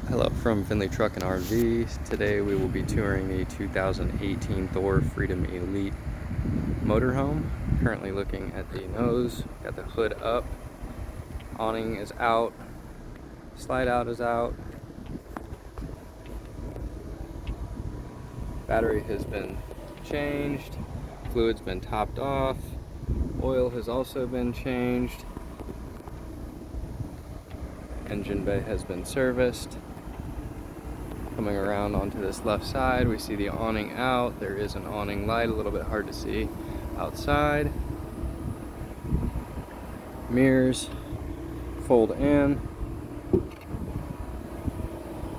Hello from Finley Truck and RV. Today we will be touring the 2018 Thor Freedom Elite motorhome. Currently looking at the nose, got the hood up, awning is out, slide out is out, battery has been changed, fluid's been topped off, oil has also been changed, engine bay has been serviced. Coming around onto this left side, we see the awning out. There is an awning light, a little bit hard to see outside. Mirrors fold in.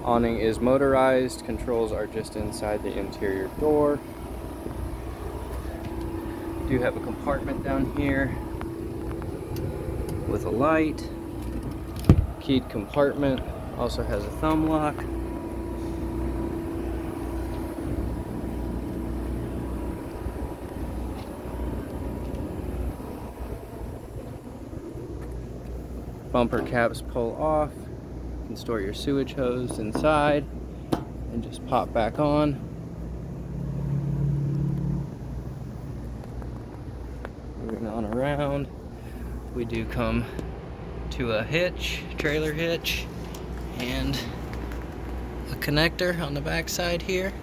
Awning is motorized. Controls are just inside the interior door. Do have a compartment down here with a light. Keyed compartment also has a thumb lock. Bumper caps pull off. You can store your sewage hose inside and just pop back on. Moving on around, we do come to a hitch, trailer hitch, and a connector on the back side here.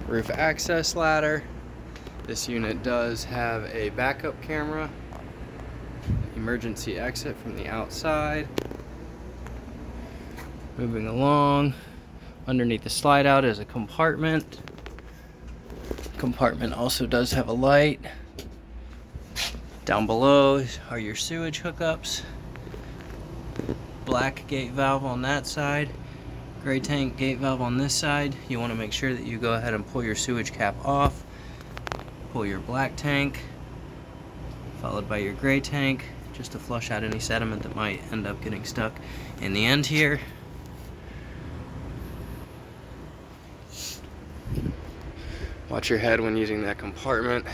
Roof access ladder. This unit does have a backup camera. Emergency exit from the outside. Moving along, underneath the slide out is a compartment. Compartment also does have a light. Down below are your sewage hookups. Black gate valve on that side, gray tank gate valve on this side. You want to make sure that you go ahead and pull your sewage cap off, pull your black tank, followed by your gray tank, just to flush out any sediment that might end up getting stuck in the end here. Watch your head when using that compartment,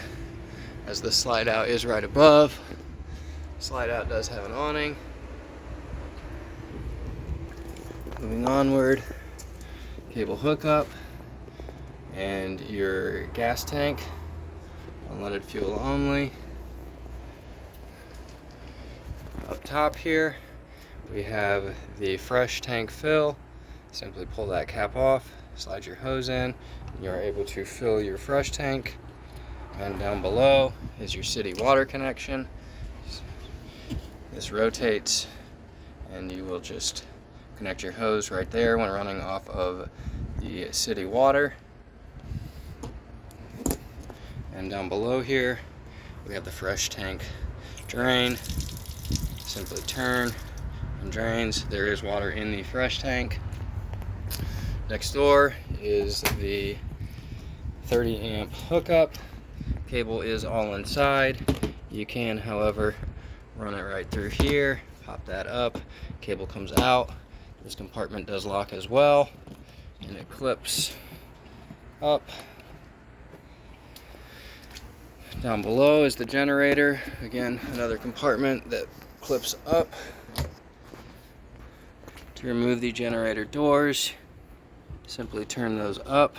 as the slide out is right above. Slide out does have an awning. Moving onward, cable hookup and your gas tank, unleaded fuel only. Up top here, we have the fresh tank fill. Simply pull that cap off, slide your hose in, and you are able to fill your fresh tank. And down below is your city water connection. This rotates, and you will just connect your hose right there when running off of the city water. And down below here, we have the fresh tank drain. Simply turn and drains. There is water in the fresh tank. Next door is the 30 amp hookup. Cable is all inside. You can, however, run it right through here, pop that up, cable comes out. This compartment does lock as well, and it clips up. Down below is the generator. Again, another compartment that clips up. To remove the generator doors, simply turn those up,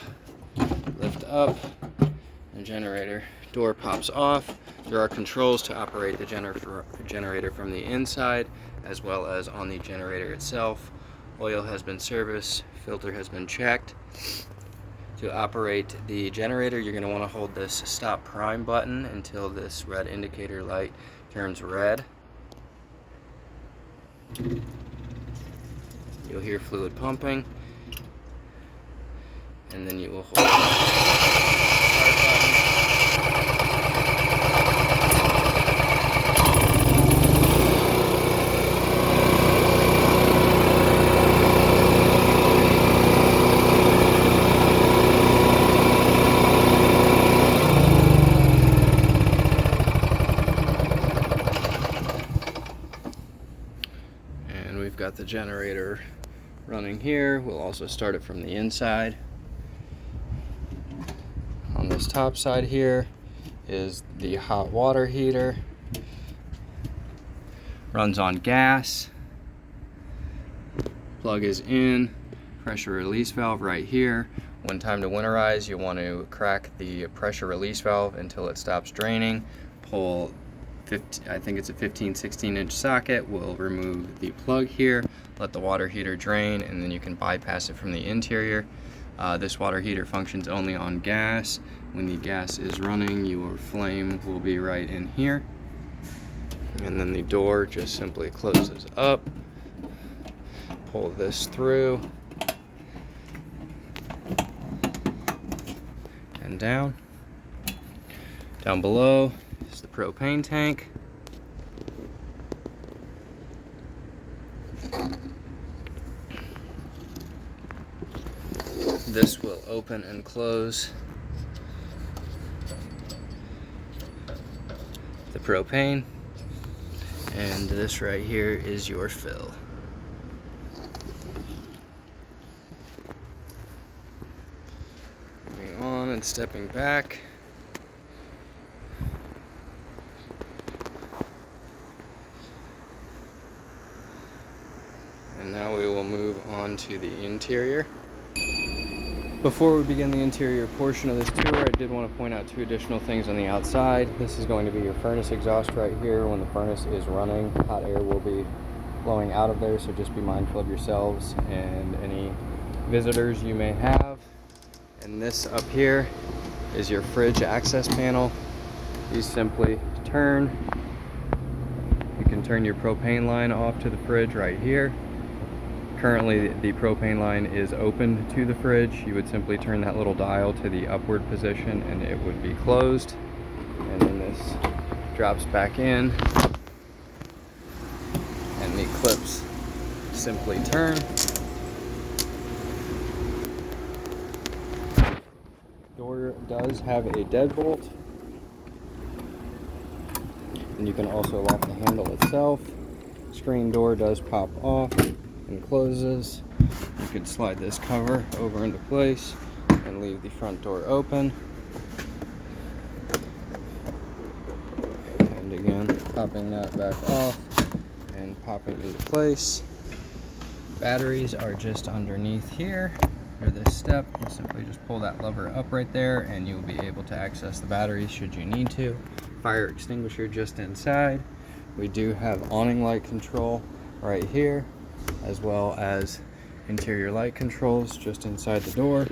lift up, and generator door pops off. There are controls to operate the generator from the inside as well as on the generator itself. Oil has been serviced, filter has been checked. To operate the generator, you're going to want to hold this stop prime button until this red indicator light turns red. You'll hear fluid pumping, and then you will hold the start button. We've got the generator running here. We'll also start it from the inside. On this top side here is the hot water heater. Runs on gas. plug is in, pressure release valve right here. When time to winterize, you want to crack the pressure release valve until it stops draining. Pull, I think it's a 15-16 inch socket. We'll remove the plug here, let the water heater drain, and then you can bypass it from the interior. This water heater functions only on gas. When the gas is running, your flame will be right in here. And then the door just simply closes up. Pull this through and down. Down below is the propane tank. This will open and close the propane, and this right here is your fill. Moving on and stepping back. And now we will move on to the interior. Before we begin the interior portion of this tour, I did want to point out two additional things on the outside. This is going to be your furnace exhaust right here. When the furnace is running, hot air will be blowing out of there, so just be mindful of yourselves and any visitors you may have. And this up here is your fridge access panel. These simply turn. You can turn your propane line off to the fridge right here. Currently, the propane line is open to the fridge. You would simply turn that little dial to the upward position and it would be closed. And then this drops back in and the clips simply turn. Door does have a deadbolt. And you can also lock the handle itself. Screen door does pop off and closes. You could slide this cover over into place and leave the front door open. And again, popping that back off and popping into place. Batteries are just underneath here. For this step, you simply just pull that lever up right there and you'll be able to access the batteries should you need to. Fire extinguisher just inside. We do have awning light control right here, as well as interior light controls just inside the door.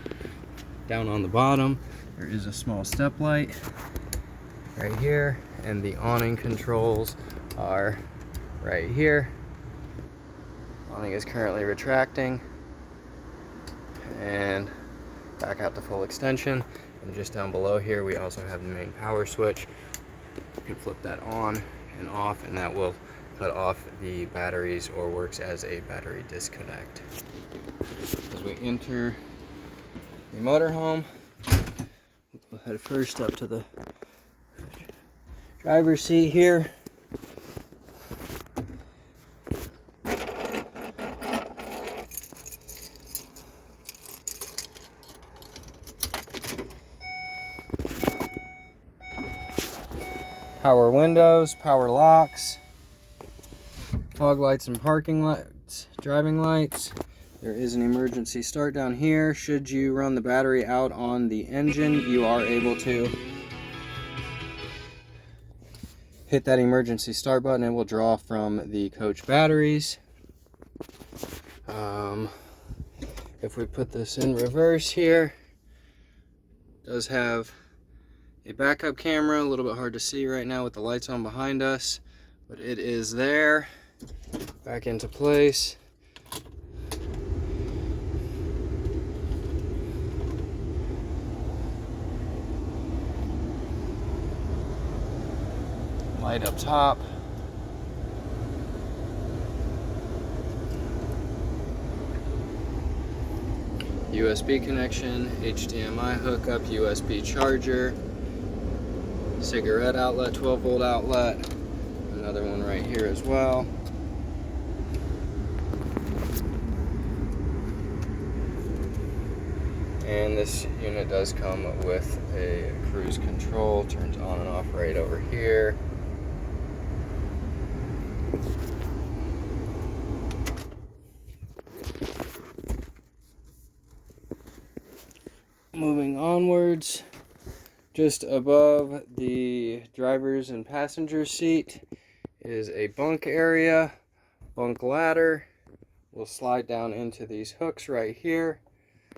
Down on the bottom, there is a small step light right here, and the awning controls are right here. Awning is currently retracting and back out to full extension. And just down below here, we also have the main power switch. You can flip that on and off, and that will cut off the batteries or works as a battery disconnect. As we enter the motorhome, we'll head first up to the driver's seat here. Power windows, power locks, fog lights and parking lights, driving lights. There is an emergency start down here. Should you run the battery out on the engine, you are able to hit that emergency start button. It will draw from the coach batteries. If we put this in reverse here, it does have a backup camera, a little bit hard to see right now with the lights on behind us, but it is there. Back into place. Light up top. USB connection, HDMI hookup, USB charger, cigarette outlet, 12-volt outlet, another one right here as well. And this unit does come with a cruise control, turns on and off right over here. Moving onwards, just above the driver's and passenger seat is a bunk area, bunk ladder. We'll slide down into these hooks right here.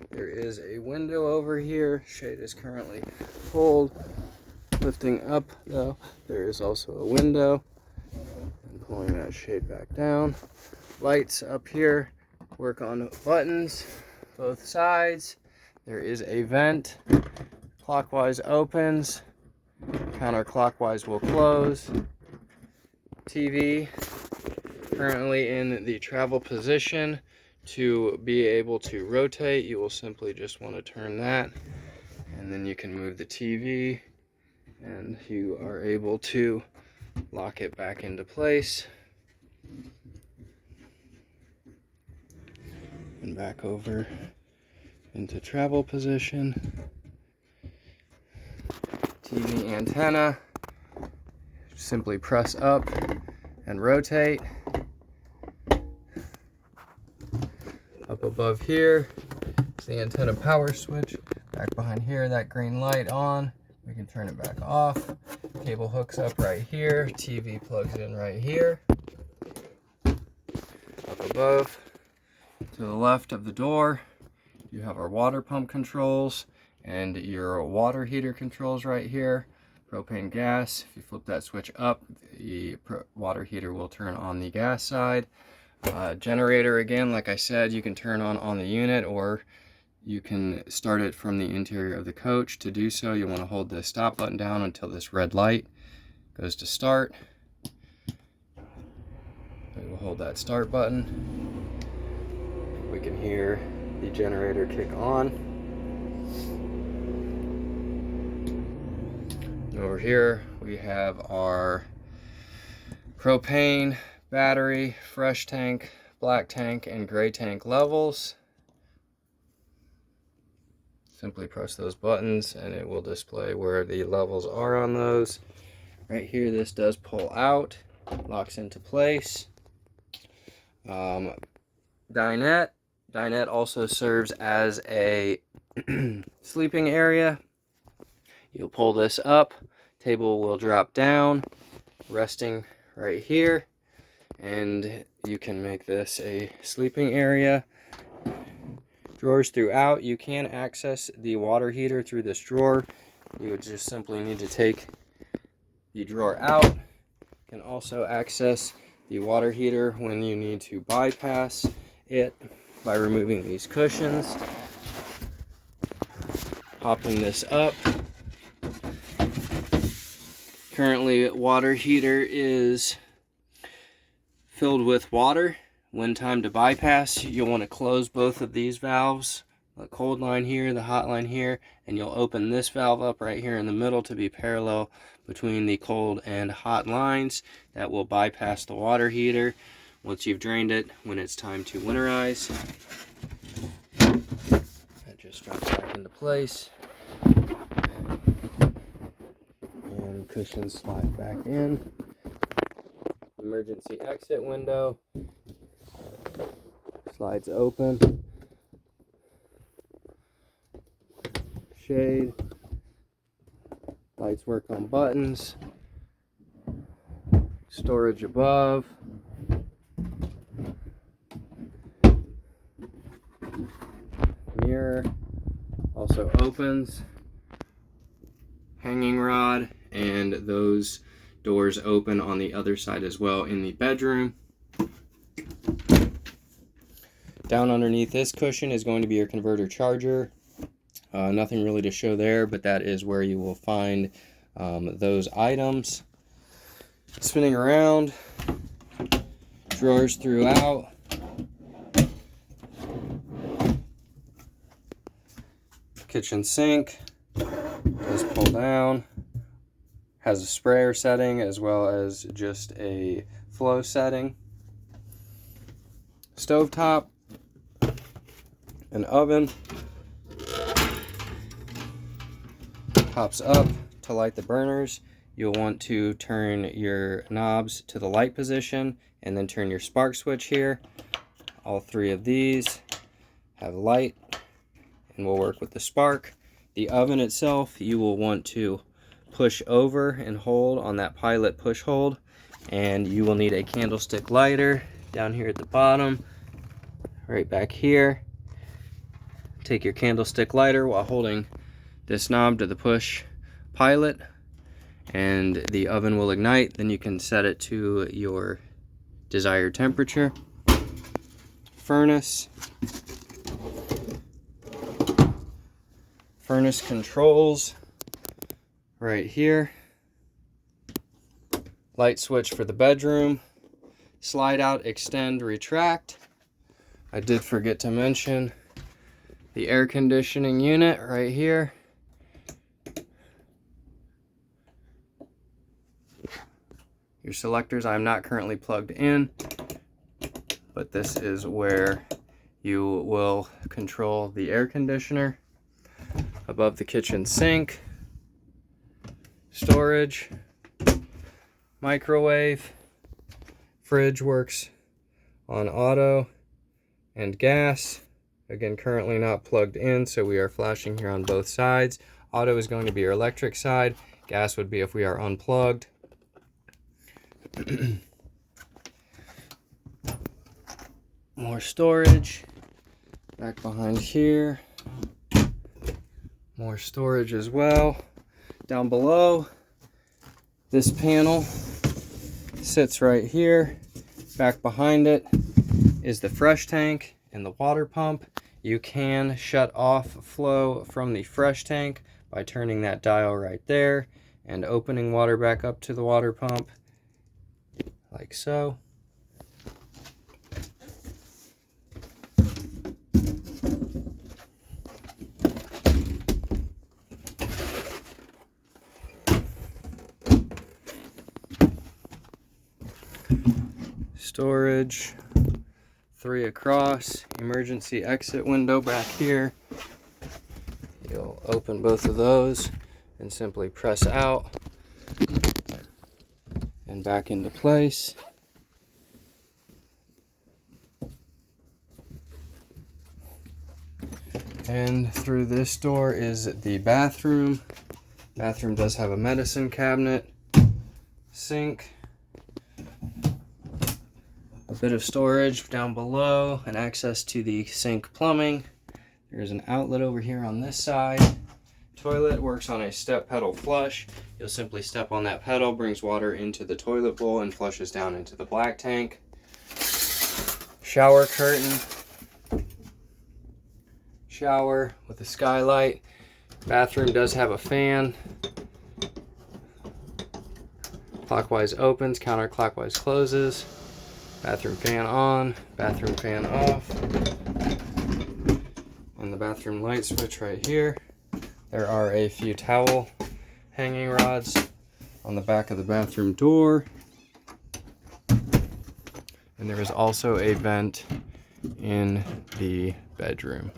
There is a window over here. Shade is currently pulled. Lifting up though, there is also a window. And pulling that shade back down. Lights up here. Work on buttons, both sides. There is a vent. Clockwise opens. Counterclockwise will close. TV currently in the travel position. To be able to rotate, you will simply just want to turn that, and then you can move the TV, and you are able to lock it back into place. And back over into travel position. TV antenna. Simply press up and rotate. Up above here is the antenna power switch. Back behind here, that green light on. We can turn it back off. Cable hooks up right here. TV plugs in right here. Up above, to the left of the door, you have our water pump controls and your water heater controls right here. Propane gas. If you flip that switch up, the water heater will turn on the gas side. Generator, again, like I said, you can turn on the unit, or you can start it from the interior of the coach. To do so, you want to hold the stop button down until this red light goes to start. We will hold that start button. We can hear the generator kick on. Over here we have our propane, battery, fresh tank, black tank, and gray tank levels. Simply press those buttons and it will display where the levels are on those. Right here, this does pull out, locks into place. Dinette also serves as a sleeping area. You'll pull this up, table will drop down, resting right here, and you can make this a sleeping area. Drawers throughout. You can access the water heater through this drawer. You would just simply need to take the drawer out. You can also access the water heater when you need to bypass it by removing these cushions. Popping this up. Currently, water heater is filled with water. When time to bypass, you'll want to close both of these valves, the cold line here, the hot line here, and you'll open this valve up right here in the middle to be parallel between the cold and hot lines. That will bypass the water heater once you've drained it when it's time to winterize. That just drops back into place. And cushions slide back in. Emergency exit window. Slides open. Shade. Lights work on buttons. Storage above. Mirror also opens. Hanging rod, and those doors open on the other side as well in the bedroom. Down underneath this cushion is going to be your converter charger. Nothing really to show there, but that is where you will find those items. Spinning around, drawers throughout. Kitchen sink, does pull down. Has a sprayer setting as well as just a flow setting. Stovetop. An oven. Pops up. To light the burners, you'll want to turn your knobs to the light position and then turn your spark switch here. All three of these have light and will work with the spark. The oven itself, you will want to push over and hold on that pilot push hold, and you will need a candlestick lighter down here at the bottom, right back here. Take your candlestick lighter while holding this knob to the push pilot, and the oven will ignite. Then you can set it to your desired temperature. Furnace controls right here. Light switch for the bedroom. Slide out, extend, retract. I did forget to mention the air conditioning unit right here. Your selectors, I'm not currently plugged in, but this is where you will control the air conditioner. Above the kitchen sink, storage, microwave, fridge works on auto and gas. Again, currently not plugged in, so we are flashing here on both sides. Auto is going to be your electric side. Gas would be if we are unplugged. More storage back behind here. More storage as well. Down below, this panel sits right here. Back behind it is the fresh tank and the water pump. You can shut off flow from the fresh tank by turning that dial right there and opening water back up to the water pump, like so. Storage, 3 across, emergency exit window back here. You'll open both of those and simply press out and back into place. And through this door is the bathroom. Bathroom does have a medicine cabinet, sink, a bit of storage down below, and access to the sink plumbing. There's an outlet over here on this side. Toilet works on a step pedal flush. You'll simply step on that pedal, brings water into the toilet bowl and flushes down into the black tank. Shower curtain. Shower with a skylight. Bathroom does have a fan. Clockwise opens, counterclockwise closes. Bathroom fan on, bathroom fan off. And the bathroom light switch right here. There are a few towel hanging rods on the back of the bathroom door. And there is also a vent in the bedroom.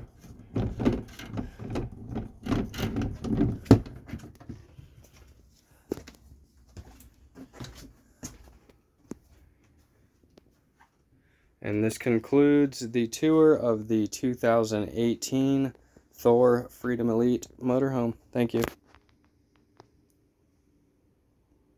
And this concludes the tour of the 2018 Thor Freedom Elite motorhome. Thank you.